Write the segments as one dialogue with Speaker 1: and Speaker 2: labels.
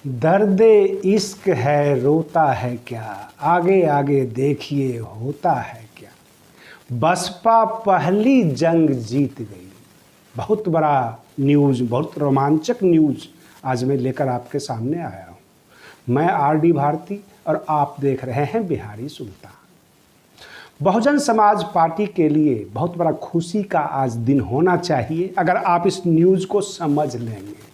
Speaker 1: दर्द इश्क है रोता है क्या, आगे आगे देखिए होता है क्या। बसपा पहली जंग जीत गई। बहुत बड़ा न्यूज़, बहुत रोमांचक न्यूज़ आज मैं लेकर आपके सामने आया हूँ। मैं आर.डी. भारती और आप देख रहे हैं बिहारी सुल्तान। बहुजन समाज पार्टी के लिए बहुत बड़ा खुशी का आज दिन होना चाहिए अगर आप इस न्यूज़ को समझ लेंगे।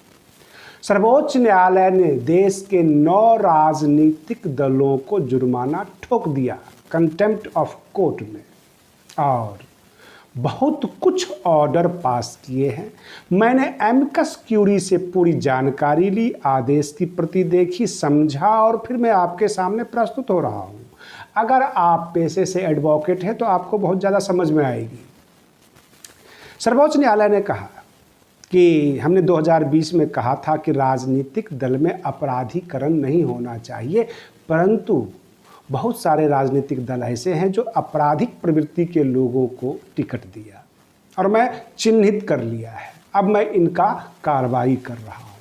Speaker 1: सर्वोच्च न्यायालय ने देश के 9 राजनीतिक दलों को जुर्माना ठोक दिया कंटेम्प्ट ऑफ कोर्ट में, और बहुत कुछ ऑर्डर पास किए हैं। मैंने एमिकस क्यूरी से पूरी जानकारी ली, आदेश की प्रति देखी, समझा और फिर मैं आपके सामने प्रस्तुत हो रहा हूँ। अगर आप पेशे से एडवोकेट हैं तो आपको बहुत ज़्यादा समझ में आएगी। सर्वोच्च न्यायालय ने कहा कि हमने 2020 में कहा था कि राजनीतिक दल में अपराधीकरण नहीं होना चाहिए, परंतु बहुत सारे राजनीतिक दल ऐसे हैं जो आपराधिक प्रवृत्ति के लोगों को टिकट दिया और मैं चिन्हित कर लिया है। अब मैं इनका कार्रवाई कर रहा हूँ,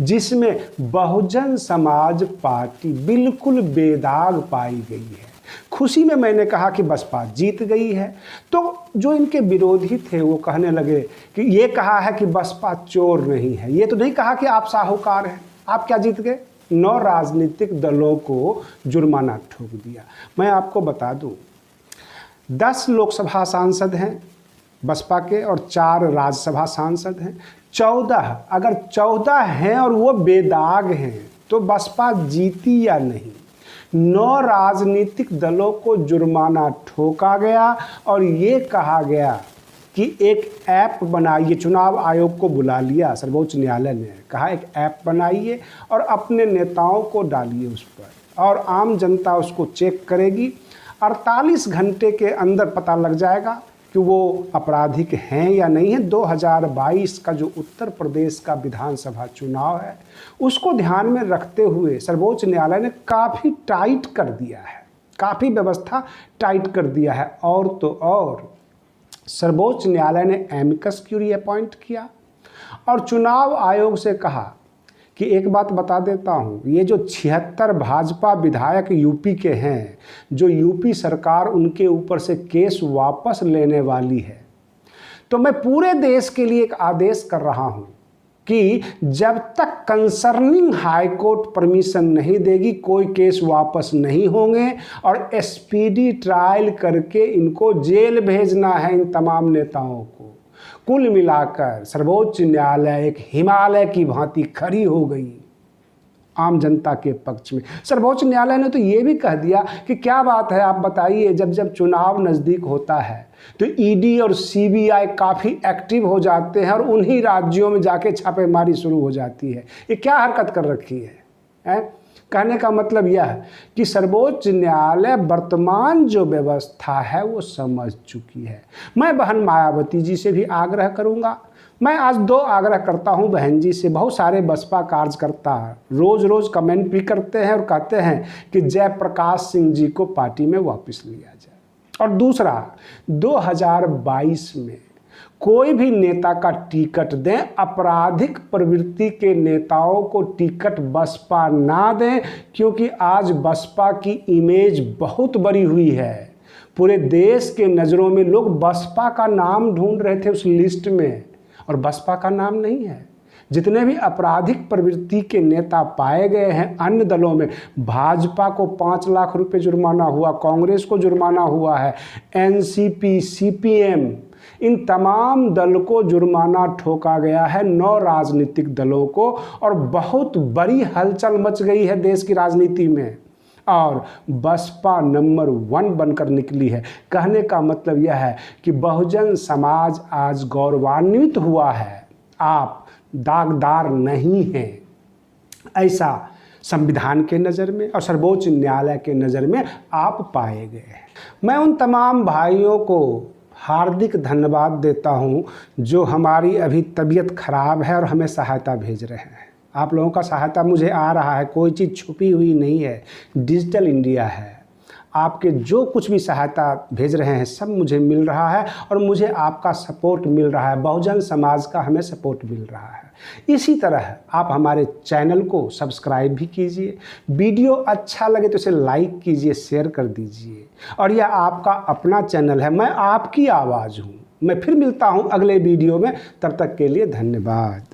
Speaker 1: जिसमें बहुजन समाज पार्टी बिल्कुल बेदाग पाई गई है। खुशी में मैंने कहा कि बसपा जीत गई है, तो जो इनके विरोधी थे वो कहने लगे कि ये कहा है कि बसपा चोर नहीं है, ये तो नहीं कहा कि आप साहूकार हैं। आप क्या जीत गए? 9 राजनीतिक दलों को जुर्माना ठोक दिया। मैं आपको बता दूं, 10 लोकसभा सांसद हैं बसपा के और 4 राज्यसभा सांसद हैं। 14, अगर 14 हैं और वो बेदाग हैं तो बसपा जीती या नहीं? 9 राजनीतिक दलों को जुर्माना ठोका गया और ये कहा गया कि एक ऐप बनाइए। चुनाव आयोग को बुला लिया सर्वोच्च न्यायालय ने, कहा एक ऐप बनाइए और अपने नेताओं को डालिए उस पर और आम जनता उसको चेक करेगी। 48 घंटे के अंदर पता लग जाएगा कि वो आपराधिक हैं या नहीं है। 2022 का जो उत्तर प्रदेश का विधानसभा चुनाव है उसको ध्यान में रखते हुए सर्वोच्च न्यायालय ने काफ़ी टाइट कर दिया है, काफ़ी व्यवस्था टाइट कर दिया है। और तो और सर्वोच्च न्यायालय ने एमिकस क्यूरी अपॉइंट किया और चुनाव आयोग से कहा कि एक बात बता देता हूँ, ये जो 76 भाजपा विधायक यूपी के हैं, जो यूपी सरकार उनके ऊपर से केस वापस लेने वाली है, तो मैं पूरे देश के लिए एक आदेश कर रहा हूँ कि जब तक कंसर्निंग हाई कोर्ट परमिशन नहीं देगी कोई केस वापस नहीं होंगे और स्पीडी ट्रायल करके इनको जेल भेजना है इन तमाम नेताओं को। कुल मिलाकर सर्वोच्च न्यायालय एक हिमालय की भांति खड़ी हो गई आम जनता के पक्ष में। सर्वोच्च न्यायालय ने तो ये भी कह दिया कि क्या बात है, आप बताइए, जब जब चुनाव नज़दीक होता है तो ईडी और सीबीआई काफ़ी एक्टिव हो जाते हैं और उन्हीं राज्यों में जाके छापेमारी शुरू हो जाती है। ये क्या हरकत कर रखी है? कहने का मतलब यह है कि सर्वोच्च न्यायालय वर्तमान जो व्यवस्था है वो समझ चुकी है। मैं बहन मायावती जी से भी आग्रह करूंगा। मैं आज 2 आग्रह करता हूं बहन जी से। बहुत सारे बसपा कार्यकर्ता रोज़ रोज़ कमेंट भी करते हैं और कहते हैं कि जयप्रकाश सिंह जी को पार्टी में वापस लिया जाए। और दूसरा, 2022 में कोई भी नेता का टिकट दें, आपराधिक प्रवृत्ति के नेताओं को टिकट बसपा ना दें, क्योंकि आज बसपा की इमेज बहुत बड़ी हुई है। पूरे देश के नज़रों में लोग बसपा का नाम ढूंढ रहे थे उस लिस्ट में और बसपा का नाम नहीं है। जितने भी आपराधिक प्रवृत्ति के नेता पाए गए हैं अन्य दलों में, भाजपा को 5 लाख रुपए जुर्माना हुआ, कांग्रेस को जुर्माना हुआ है, एनसीपी, सीपीएम, इन तमाम दल को जुर्माना ठोका गया है, 9 राजनीतिक दलों को। और बहुत बड़ी हलचल मच गई है देश की राजनीति में और बसपा नंबर 1 बनकर निकली है। कहने का मतलब यह है कि बहुजन समाज आज गौरवान्वित हुआ है। आप दागदार नहीं हैं, ऐसा संविधान के नज़र में और सर्वोच्च न्यायालय के नज़र में आप पाए गए हैं। मैं उन तमाम भाइयों को हार्दिक धन्यवाद देता हूं जो हमारी अभी तबीयत खराब है और हमें सहायता भेज रहे हैं। आप लोगों का सहायता मुझे आ रहा है, कोई चीज़ छुपी हुई नहीं है, डिजिटल इंडिया है। आपके जो कुछ भी सहायता भेज रहे हैं सब मुझे मिल रहा है और मुझे आपका सपोर्ट मिल रहा है, बहुजन समाज का हमें सपोर्ट मिल रहा है। इसी तरह आप हमारे चैनल को सब्सक्राइब भी कीजिए, वीडियो अच्छा लगे तो इसे लाइक कीजिए, शेयर कर दीजिए। और यह आपका अपना चैनल है, मैं आपकी आवाज़ हूँ। मैं फिर मिलता हूँ अगले वीडियो में, तब तक के लिए धन्यवाद।